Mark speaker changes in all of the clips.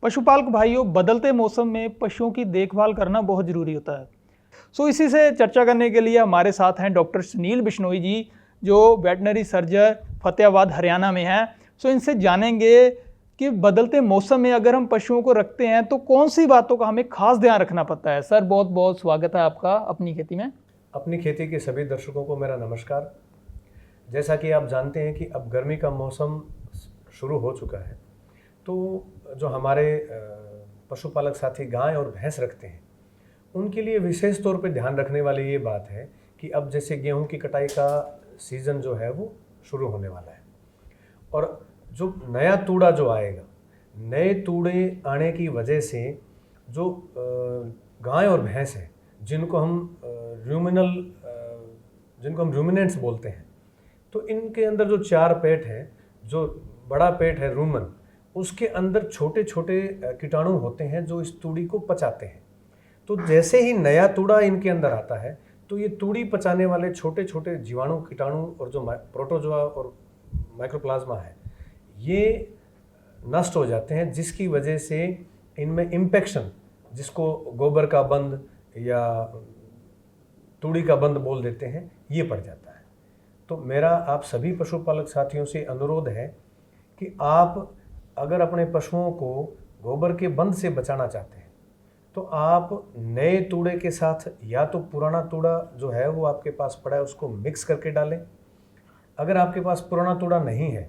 Speaker 1: पशुपालक भाइयों, बदलते मौसम में पशुओं की देखभाल करना बहुत ज़रूरी होता है। इसी से चर्चा करने के लिए हमारे साथ हैं डॉक्टर सुनील बिश्नोई जी, जो वेटनरी सर्जन फतेहाबाद हरियाणा में हैं। इनसे जानेंगे कि बदलते मौसम में अगर हम पशुओं को रखते हैं तो कौन सी बातों का हमें खास ध्यान रखना पड़ता है। सर, बहुत बहुत स्वागत है आपका अपनी खेती में।
Speaker 2: अपनी खेती के सभी दर्शकों को मेरा नमस्कार। जैसा कि आप जानते हैं कि अब गर्मी का मौसम शुरू हो चुका है, तो जो हमारे पशुपालक साथी गाय और भैंस रखते हैं उनके लिए विशेष तौर पे ध्यान रखने वाली ये बात है कि अब जैसे गेहूं की कटाई का सीज़न जो है वो शुरू होने वाला है, और जो नया तूड़ा जो आएगा, नए तूड़े आने की वजह से जो गाय और भैंस हैं जिनको हम रूमिनेंट्स बोलते हैं, तो इनके अंदर जो चार पेट है, जो बड़ा पेट है रूमन, उसके अंदर छोटे छोटे कीटाणु होते हैं जो इस तूड़ी को पचाते हैं। तो जैसे ही नया तूड़ा इनके अंदर आता है तो ये तूड़ी पचाने वाले छोटे छोटे जीवाणु, कीटाणु और जो प्रोटोजोआ और माइक्रोप्लाज्मा है, ये नष्ट हो जाते हैं, जिसकी वजह से इनमें इन्फेक्शन, जिसको गोबर का बंद या तूड़ी का बंद बोल देते हैं, ये पड़ जाता है। तो मेरा आप सभी पशुपालक साथियों से अनुरोध है कि आप अगर अपने पशुओं को गोबर के बंद से बचाना चाहते हैं तो आप नए तूड़े के साथ या तो पुराना तूड़ा जो है वो आपके पास पड़ा है उसको मिक्स करके डालें। अगर आपके पास पुराना तूड़ा नहीं है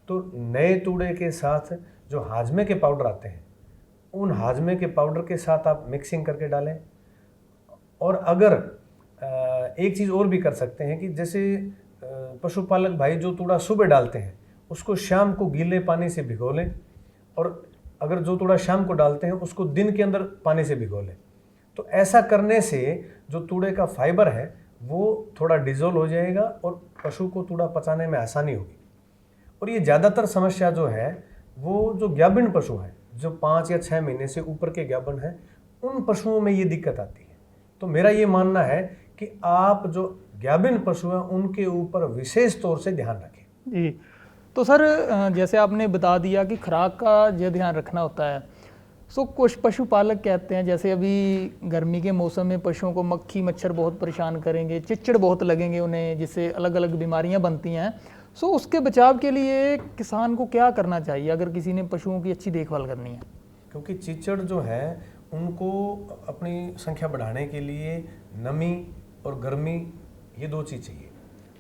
Speaker 2: तो नए तूड़े के साथ जो हाजमे के पाउडर आते हैं, उन हाजमे के पाउडर के साथ आप मिक्सिंग करके डालें। और अगर एक चीज़ और भी कर सकते हैं कि जैसे पशुपालक भाई जो तूड़ा सुबह डालते हैं उसको शाम को गीले पानी से भिगो लें, और अगर जो तूड़ा शाम को डालते हैं उसको दिन के अंदर पानी से भिगो लें। तो ऐसा करने से जो तूड़े का फाइबर है वो थोड़ा डिजोल्व हो जाएगा और पशु को तूड़ा पचाने में आसानी होगी। और ये ज़्यादातर समस्या जो है वो जो ग्याबिन पशु हैं, जो 5 या 6 महीने से ऊपर के ग्याबिन हैं, उन पशुओं में ये दिक्कत आती है। तो मेरा ये मानना है कि आप जो ग्याबिन पशु हैं उनके ऊपर विशेष तौर से ध्यान रखें।
Speaker 1: जी, तो सर जैसे आपने बता दिया कि खुराक का जो ध्यान रखना होता है, कुछ पशुपालक कहते हैं जैसे अभी गर्मी के मौसम में पशुओं को मक्खी मच्छर बहुत परेशान करेंगे, चिच्चड़ बहुत लगेंगे उन्हें, जिससे अलग अलग बीमारियां बनती हैं। उसके बचाव के लिए किसान को क्या करना चाहिए अगर किसी ने पशुओं की अच्छी देखभाल करनी है?
Speaker 2: क्योंकि चिच्चड़ जो है उनको अपनी संख्या बढ़ाने के लिए नमी और गर्मी, ये 2 चीज़ चाहिए,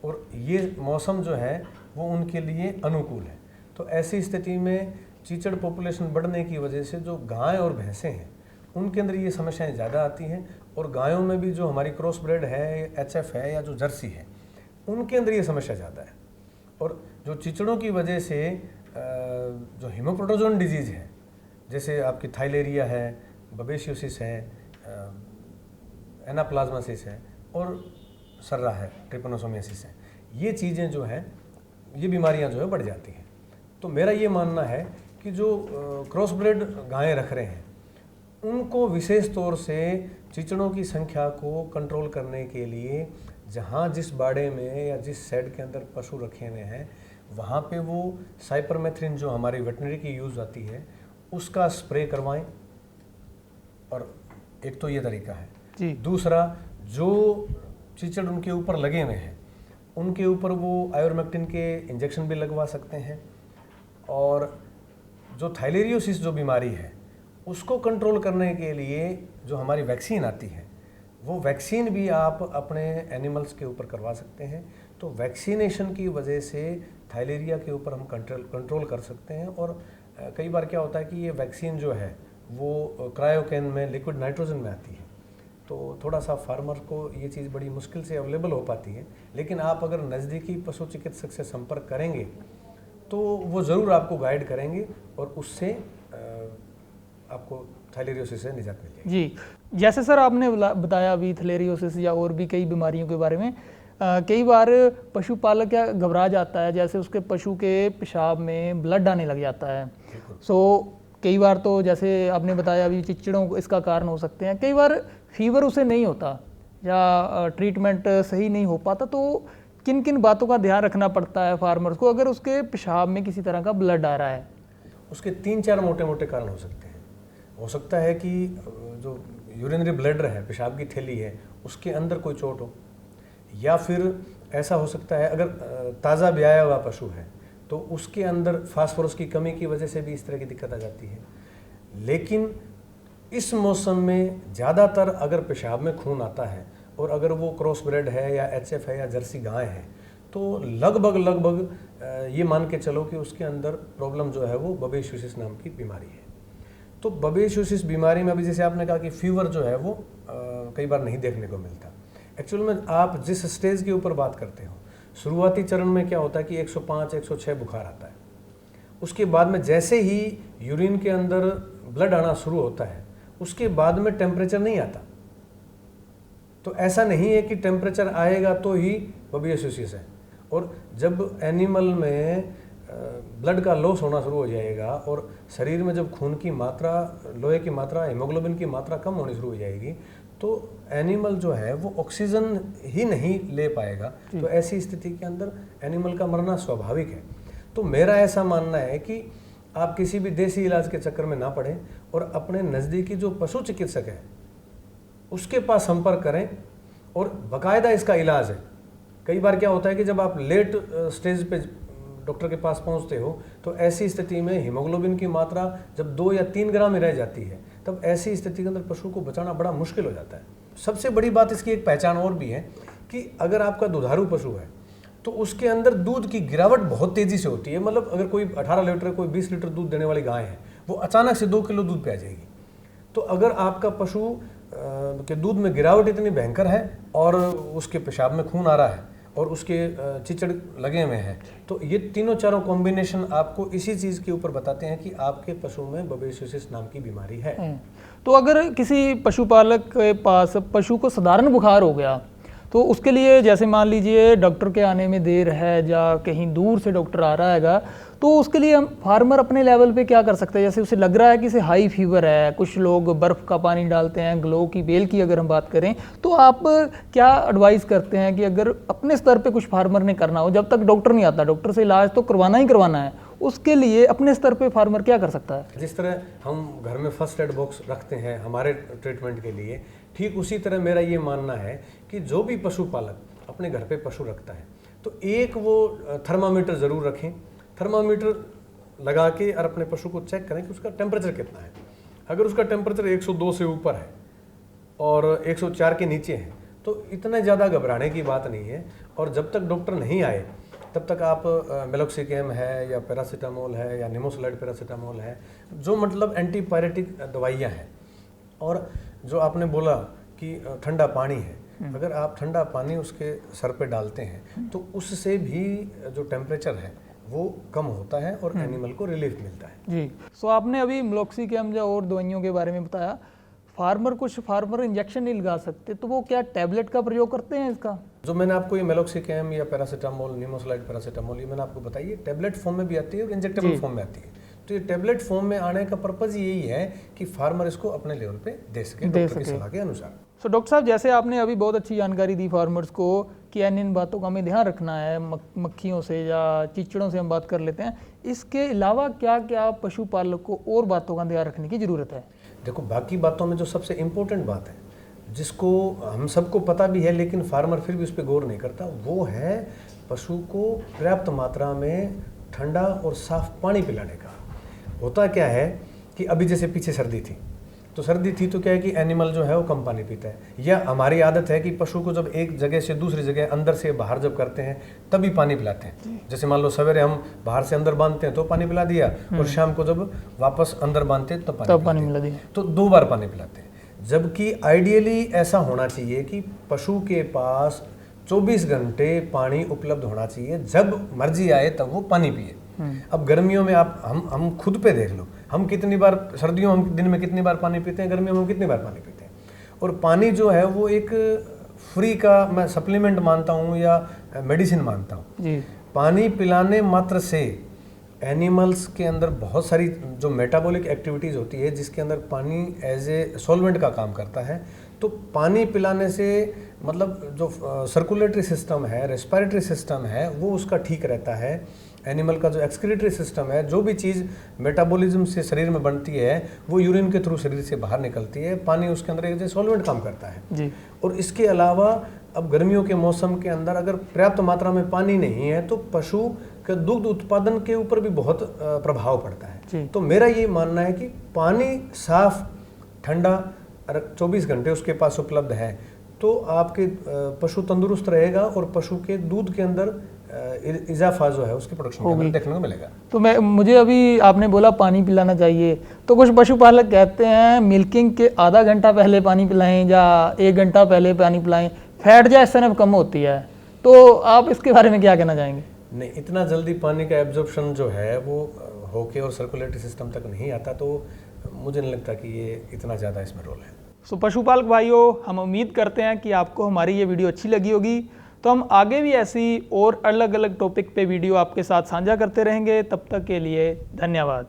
Speaker 2: और ये मौसम जो है वो उनके लिए अनुकूल है। तो ऐसी स्थिति में चीचड़ पॉपुलेशन बढ़ने की वजह से जो गाय और भैंसें हैं उनके अंदर ये समस्याएं ज़्यादा आती हैं, और गायों में भी जो हमारी क्रॉस ब्रेड है, एचएफ है या जो जर्सी है, उनके अंदर ये समस्या ज़्यादा है। और जो चीचड़ों की वजह से जो हीमोप्रोटोजोन डिजीज़ है, जैसे आपकी थाइलेरिया है, बबेशियोसिस है, एनाप्लाज्मासिस है और सर्रा है, ट्रिपनोसोमियासिस है, ये चीज़ें जो हैं, ये बीमारियां जो है बढ़ जाती हैं। तो मेरा ये मानना है कि जो क्रॉस ब्रेड गायें रख रहे हैं उनको विशेष तौर से चीचड़ों की संख्या को कंट्रोल करने के लिए जहाँ जिस बाड़े में या जिस शेड के अंदर पशु रखे हुए हैं वहाँ पे वो साइपरमेथ्रिन जो हमारी वेटनरी की यूज़ आती है उसका स्प्रे करवाएं। और एक तो ये तरीका है
Speaker 1: जी।
Speaker 2: दूसरा, जो चीचड़ उनके ऊपर लगे हुए हैं उनके ऊपर वो आयोरमेक्टिन के इंजेक्शन भी लगवा सकते हैं। और जो थाइलेरियोसिस जो बीमारी है उसको कंट्रोल करने के लिए जो हमारी वैक्सीन आती है, वो वैक्सीन भी आप अपने एनिमल्स के ऊपर करवा सकते हैं। तो वैक्सीनेशन की वजह से थाइलेरिया के ऊपर हम कंट्रोल कर सकते हैं। और कई बार क्या होता है कि ये वैक्सीन जो है वो क्रायोकेन में, लिक्विड नाइट्रोजन में आती है, तो थोड़ा सा फार्मर को ये चीज़ बड़ी मुश्किल से अवेलेबल हो पाती है। लेकिन आप अगर नज़दीकी पशु चिकित्सक से संपर्क करेंगे तो वो ज़रूर आपको गाइड करेंगे और उससे आपको थाइलेरियोसिस से निजात मिल जाएगी।
Speaker 1: जी, जैसे सर आपने बताया अभी थाइलेरियोसिस या और भी कई बीमारियों के बारे में, कई बार पशुपालक क्या घबरा जाता है, जैसे उसके पशु के पेशाब में ब्लड आने लग जाता है। कई बार तो जैसे आपने बताया अभी चिच्चड़ों को इसका कारण हो सकते हैं, कई बार फीवर उसे नहीं होता या ट्रीटमेंट सही नहीं हो पाता, तो किन किन बातों का ध्यान रखना पड़ता है फार्मर्स को अगर उसके पेशाब में किसी तरह का ब्लड आ रहा है?
Speaker 2: उसके 3-4 मोटे मोटे कारण हो सकते हैं। हो सकता है कि जो यूरिनरी ब्लैडर है, पेशाब की थैली है, उसके अंदर कोई चोट हो, या फिर ऐसा हो सकता है अगर ताज़ा ब्याया हुआ पशु है तो उसके अंदर फास्फोरस की कमी की वजह से भी इस तरह की दिक्कत आ जाती है। लेकिन इस मौसम में ज़्यादातर अगर पेशाब में खून आता है और अगर वो क्रॉस ब्रेड है या एचएफ है या जर्सी गाय है तो लगभग ये मान के चलो कि उसके अंदर प्रॉब्लम जो है वो बबेशियोसिस नाम की बीमारी है। तो बबेशियोसिस बीमारी में अभी जैसे आपने कहा कि फीवर जो है वो कई बार नहीं देखने को मिलता। एक्चुअल में आप जिस स्टेज के ऊपर बात करते हो, शुरुआती चरण में क्या होता है कि 105 106 बुखार आता है। उसके बाद में जैसे ही यूरिन के अंदर ब्लड आना शुरू होता है उसके बाद में टेम्परेचर नहीं आता। तो ऐसा नहीं है कि टेम्परेचर आएगा तो ही बबेशियोसिस है। और जब एनिमल में ब्लड का लॉस होना शुरू हो जाएगा और शरीर में जब खून की मात्रा, लोहे की मात्रा, हीमोग्लोबिन की मात्रा कम होनी शुरू हो जाएगी तो एनिमल जो है वो ऑक्सीजन ही नहीं ले पाएगा। तो ऐसी स्थिति के अंदर एनिमल का मरना स्वाभाविक है। तो मेरा ऐसा मानना है कि आप किसी भी देसी इलाज के चक्कर में ना पड़ें और अपने नज़दीकी जो पशु चिकित्सक है उसके पास संपर्क करें और बाकायदा इसका इलाज है। कई बार क्या होता है कि जब आप लेट स्टेज पे डॉक्टर के पास पहुंचते हो तो ऐसी स्थिति में हीमोग्लोबिन की मात्रा जब 2 या 3 ग्राम में रह जाती है तब ऐसी स्थिति के अंदर पशु को बचाना बड़ा मुश्किल हो जाता है। सबसे बड़ी बात इसकी एक पहचान और भी है कि अगर आपका दुधारू पशु है तो उसके अंदर दूध की गिरावट बहुत तेज़ी से होती है। मतलब अगर कोई 18 लीटर कोई 20 लीटर दूध देने वाली गाय है वो अचानक से 2 किलो दूध पे आ जाएगी। तो अगर आपका पशु के दूध में गिरावट इतनी भयंकर है और उसके पेशाब में खून आ रहा है और उसके चिचड़ लगे हुए हैं तो ये तीनों चारों कॉम्बिनेशन आपको इसी चीज़ के ऊपर बताते हैं कि आपके पशु में बबेशियोसिस नाम की बीमारी है।
Speaker 1: तो अगर किसी पशुपालक के पास पशु को साधारण बुखार हो गया तो उसके लिए जैसे मान लीजिए डॉक्टर के आने में देर है या कहीं दूर से डॉक्टर आ रहा हैगा तो उसके लिए हम फार्मर अपने लेवल पे क्या कर सकते हैं? जैसे उसे लग रहा है कि इसे हाई फीवर है, कुछ लोग बर्फ़ का पानी डालते हैं, ग्लो की बेल की अगर हम बात करें तो आप क्या एडवाइस करते हैं कि अगर अपने स्तर पे कुछ फार्मर ने करना हो, जब तक डॉक्टर नहीं आता, डॉक्टर से इलाज तो करवाना ही करवाना है, उसके लिए अपने स्तर पे फार्मर क्या कर सकता है?
Speaker 2: जिस तरह हम घर में फर्स्ट एड बॉक्स रखते हैं हमारे ट्रीटमेंट के लिए, ठीक उसी तरह मेरा ये मानना है कि जो भी पशुपालक अपने घर पे पशु रखता है तो एक वो थर्मामीटर ज़रूर रखें। थर्मामीटर लगा के और अपने पशु को चेक करें कि उसका टेम्परेचर कितना है। अगर उसका टेम्परेचर 102 से ऊपर है और 104 के नीचे है तो इतना ज़्यादा घबराने की बात नहीं है। और जब तक डॉक्टर नहीं आए तब तक आप मेलोक्सिकैम है या पैरासीटामोल है या निमोसलाइड पैरासीटामोल है, जो मतलब एंटीपायरेटिक दवाइयाँ हैं। और जो आपने बोला कि ठंडा पानी है, अगर आप ठंडा पानी उसके सर पे डालते हैं तो उससे भी जो टेम्परेचर है वो कम होता है और एनिमल को रिलीफ मिलता है।
Speaker 1: जी। सो आपने अभी मेलोक्सिकैम या और दवाइयों के बारे में बताया। कुछ फार्मर इंजेक्शन नहीं लगा सकते तो वो क्या टैबलेट का प्रयोग करते हैं इसका?
Speaker 2: जो मैंने आपको ये मेलोक्सिकैम या पैरासीटामोल, निमोसलाइड पैरासीटामोल, ये मैंने आपको बताई है टैबलेट फॉर्म में भी आती है और इंजेक्टेबल फॉर्म में आती है। तो ये टैबलेट फॉर्म में आने का पर्पज़ यही है कि फार्मर इसको अपने लेवल पे दे सके डॉक्टर की सलाह के अनुसार।
Speaker 1: सो डॉक्टर साहब, जैसे आपने अभी बहुत अच्छी जानकारी दी फार्मर्स को कि इन बातों का हमें ध्यान रखना है, मक्खियों से या चिचड़ों से हम बात कर लेते हैं, इसके अलावा क्या क्या पशुपालक को और बातों का ध्यान रखने की ज़रूरत है?
Speaker 2: देखो, बाकी बातों में जो सबसे इम्पोर्टेंट बात है जिसको हम सबको पता भी है लेकिन फार्मर फिर भी उस पर गौर नहीं करता, वो है पशु को पर्याप्त मात्रा में ठंडा और साफ पानी पिलाने का। होता क्या है कि अभी जैसे पीछे सर्दी थी तो क्या है कि एनिमल जो है वो कम पानी पीता है, या हमारी आदत है कि पशु को जब एक जगह से दूसरी जगह अंदर से बाहर जब करते हैं तभी पानी पिलाते हैं। जैसे मान लो सवेरे हम बाहर से अंदर बांधते हैं तो पानी पिला दिया और शाम को जब वापस अंदर बांधते हैं तब पानी पिला दिया, तो 2 बार पानी पिलाते हैं। जबकि आइडियली ऐसा होना चाहिए कि पशु के पास 24 घंटे पानी उपलब्ध होना चाहिए, जब मर्जी आए तब वो पानी पिए। अब गर्मियों में आप हम खुद पे देख लो, हम कितनी बार सर्दियों हम दिन में कितनी बार पानी पीते हैं, गर्मियों में हम कितनी बार पानी पीते हैं। और पानी जो है वो एक फ्री का मैं सप्लीमेंट मानता हूँ या मेडिसिन मानता हूँ। पानी पिलाने मात्र से एनिमल्स के अंदर बहुत सारी जो मेटाबॉलिक एक्टिविटीज़ होती है जिसके अंदर पानी एज ए सॉल्वेंट का काम करता है। तो पानी पिलाने से मतलब जो सर्कुलेटरी सिस्टम है, रेस्पिरेटरी सिस्टम है, वो उसका ठीक रहता है। एनिमल का जो एक्सक्रीटरी सिस्टम है, जो भी चीज़ मेटाबॉलिज्म से शरीर में बनती है वो यूरिन के थ्रू शरीर से बाहर निकलती है। पानी उसके अंदर एक जैसे सॉल्वेंट काम करता है
Speaker 1: जी।
Speaker 2: और इसके अलावा अब गर्मियों के मौसम के अंदर अगर पर्याप्त मात्रा में पानी नहीं है तो पशु के दुग्ध उत्पादन के ऊपर भी बहुत प्रभाव पड़ता है। तो मेरा ये मानना है कि पानी साफ ठंडा 24 घंटे उसके पास उपलब्ध है तो आपके पशु तंदुरुस्त रहेगा और पशु के दूध के अंदर इजाफा जो है उसके प्रोडक्शन के अंदर देखने को मिलेगा।
Speaker 1: तो मुझे अभी आपने बोला पानी पिलाना चाहिए, तो कुछ पशुपालक कहते हैं मिल्किंग के आधा घंटा पहले पानी पिलाएं या 1 घंटा पहले पानी पिलाएं, फैट या एसएनएफ कम होती है, तो आप इसके बारे में क्या कहना चाहेंगे?
Speaker 2: नहीं, इतना जल्दी पानी का एब्जॉर्प्शन जो है वो होके और सर्कुलेटरी सिस्टम तक नहीं आता, तो मुझे नहीं लगता कि ये इतना ज़्यादा इसमें रोल है।
Speaker 1: सो पशुपालक भाइयों, हम उम्मीद करते हैं कि आपको हमारी ये वीडियो अच्छी लगी होगी। तो हम आगे भी ऐसी और अलग अलग टॉपिक पे वीडियो आपके साथ साझा करते रहेंगे। तब तक के लिए धन्यवाद।